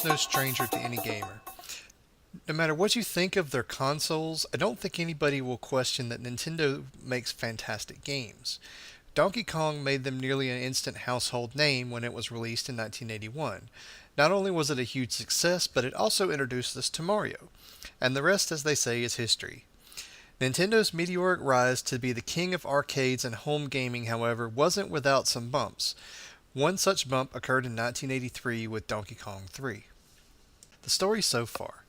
is no stranger to any gamer. No matter what you think of their consoles, I don't think anybody will question that Nintendo makes fantastic games. Donkey Kong made them nearly an instant household name when it was released in 1981. Not only was it a huge success, but it also introduced us to Mario. And the rest, as they say, is history. Nintendo's meteoric rise to be the king of arcades and home gaming, however, wasn't without some bumps. One such bump occurred in 1983 with Donkey Kong 3. The story so far.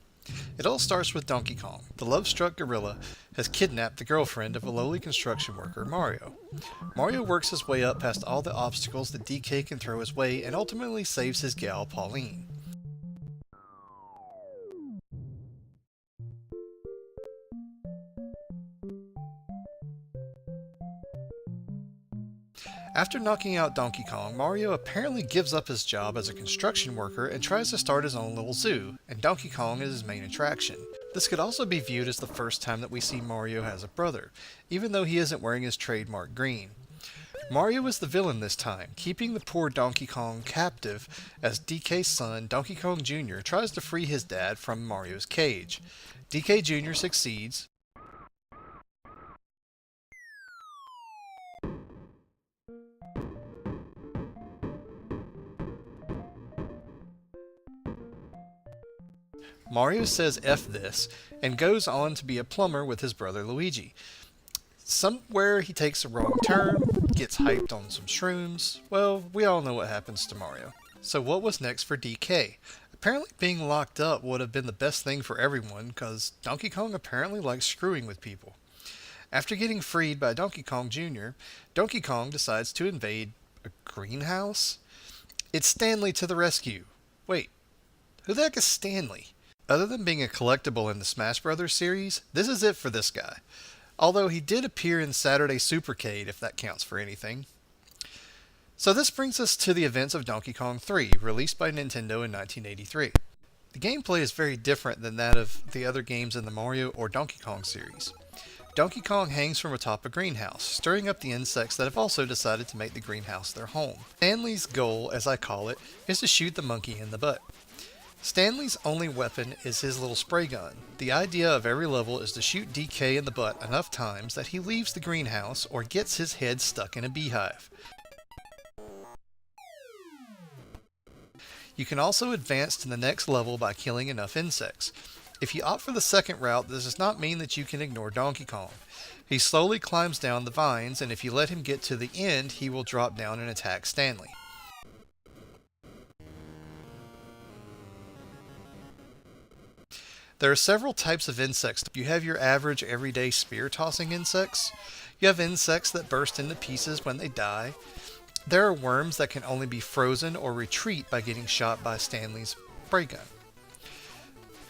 It all starts with Donkey Kong. The love-struck gorilla has kidnapped the girlfriend of a lowly construction worker, Mario. Mario works his way up past all the obstacles that DK can throw his way and ultimately saves his gal, Pauline. After knocking out Donkey Kong, Mario apparently gives up his job as a construction worker and tries to start his own little zoo, and Donkey Kong is his main attraction. This could also be viewed as the first time that we see Mario has a brother, even though he isn't wearing his trademark green. Mario is the villain this time, keeping the poor Donkey Kong captive as DK's son, Donkey Kong Jr., tries to free his dad from Mario's cage. DK Jr. succeeds. Mario says F this and goes on to be a plumber with his brother Luigi. Somewhere he takes a wrong turn, gets hyped on some shrooms. Well, we all know what happens to Mario. So what was next for DK? Apparently being locked up would have been the best thing for everyone because Donkey Kong apparently likes screwing with people. After getting freed by Donkey Kong Jr., Donkey Kong decides to invade a greenhouse? It's Stanley to the rescue. Wait, who the heck is Stanley? Other than being a collectible in the Smash Bros. Series, this is it for this guy. Although he did appear in Saturday Supercade, if that counts for anything. So this brings us to the events of Donkey Kong 3, released by Nintendo in 1983. The gameplay is very different than that of the other games in the Mario or Donkey Kong series. Donkey Kong hangs from atop a greenhouse, stirring up the insects that have also decided to make the greenhouse their home. Stanley's goal, as I call it, is to shoot the monkey in the butt. Stanley's only weapon is his little spray gun. The idea of every level is to shoot DK in the butt enough times that he leaves the greenhouse or gets his head stuck in a beehive. You can also advance to the next level by killing enough insects. If you opt for the second route, this does not mean that you can ignore Donkey Kong. He slowly climbs down the vines, and if you let him get to the end, he will drop down and attack Stanley. There are several types of insects. You have your average everyday spear-tossing insects. You have insects that burst into pieces when they die. There are worms that can only be frozen or retreat by getting shot by Stanley's spray gun.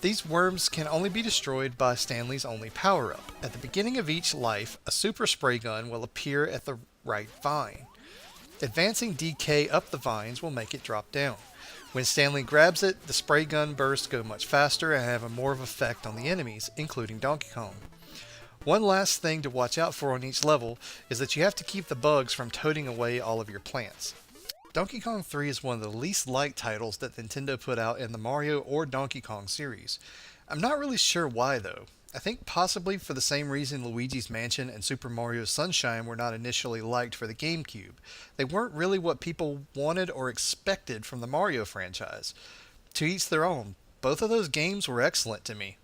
These worms can only be destroyed by Stanley's only power-up. At the beginning of each life, a super spray gun will appear at the right vine. Advancing DK up the vines will make it drop down. When Stanley grabs it, the spray gun bursts go much faster and have a more of effect on the enemies, including Donkey Kong. One last thing to watch out for on each level is that you have to keep the bugs from toting away all of your plants. Donkey Kong 3 is one of the least liked titles that Nintendo put out in the Mario or Donkey Kong series. I'm not really sure why though. I think possibly for the same reason Luigi's Mansion and Super Mario Sunshine were not initially liked for the GameCube. They weren't really what people wanted or expected from the Mario franchise. To each their own. Both of those games were excellent to me.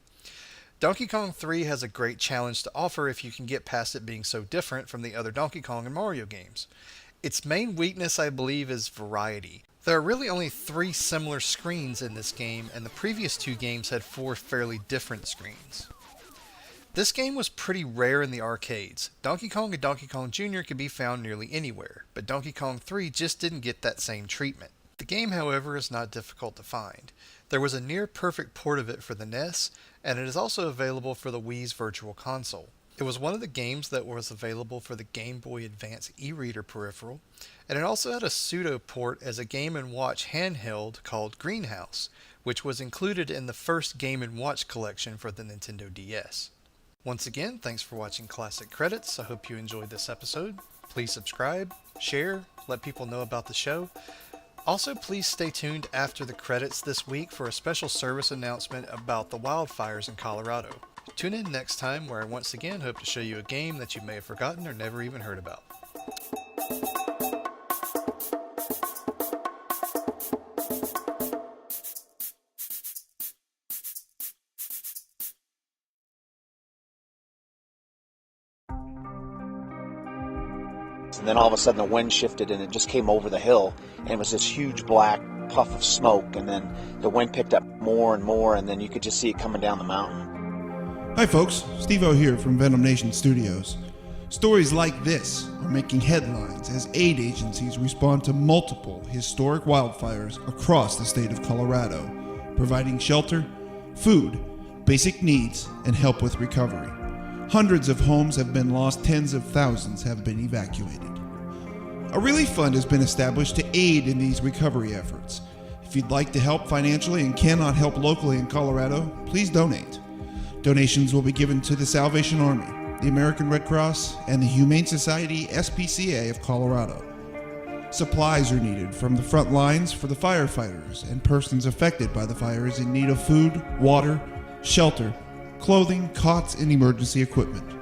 Donkey Kong 3 has a great challenge to offer if you can get past it being so different from the other Donkey Kong and Mario games. Its main weakness, I believe, is variety. There are really only 3 similar screens in this game, and the previous 2 games had 4 fairly different screens. This game was pretty rare in the arcades. Donkey Kong and Donkey Kong Jr. could be found nearly anywhere, but Donkey Kong 3 just didn't get that same treatment. The game, however, is not difficult to find. There was a near-perfect port of it for the NES, and it is also available for the Wii's Virtual Console. It was one of the games that was available for the Game Boy Advance e-reader peripheral, and it also had a pseudo port as a Game & Watch handheld called Greenhouse, which was included in the first Game & Watch collection for the Nintendo DS. Once again, thanks for watching Classic Credits. I hope you enjoyed this episode. Please subscribe, share, let people know about the show. Also, please stay tuned after the credits this week for a special service announcement about the wildfires in Colorado. Tune in next time where I once again hope to show you a game that you may have forgotten or never even heard about. And then all of a sudden the wind shifted and it just came over the hill, and it was this huge black puff of smoke, and then the wind picked up more and more, and then you could just see it coming down the mountain. Hi folks, Steve-O here from Venom Nation Studios. Stories like this are making headlines as aid agencies respond to multiple historic wildfires across the state of Colorado, providing shelter, food, basic needs, and help with recovery. Hundreds of homes have been lost, tens of thousands have been evacuated. A relief fund has been established to aid in these recovery efforts. If you'd like to help financially and cannot help locally in Colorado, please donate. Donations will be given to the Salvation Army, the American Red Cross, and the Humane Society SPCA of Colorado. Supplies are needed from the front lines for the firefighters and persons affected by the fires in need of food, water, shelter, clothing, cots, and emergency equipment.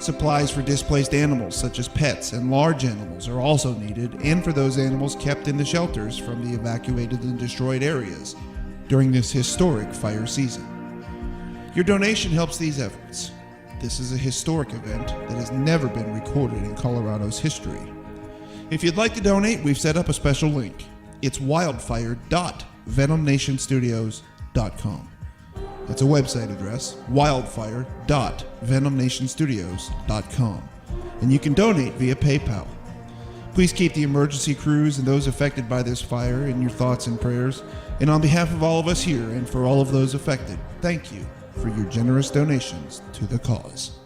Supplies for displaced animals such as pets and large animals are also needed, and for those animals kept in the shelters from the evacuated and destroyed areas during this historic fire season. Your donation helps these efforts. This is a historic event that has never been recorded in Colorado's history. If you'd like to donate, we've set up a special link. It's wildfire.venomnationstudios.com. That's a website address, wildfire.venomnationstudios.com. And you can donate via PayPal. Please keep the emergency crews and those affected by this fire in your thoughts and prayers. And on behalf of all of us here and for all of those affected, thank you for your generous donations to the cause.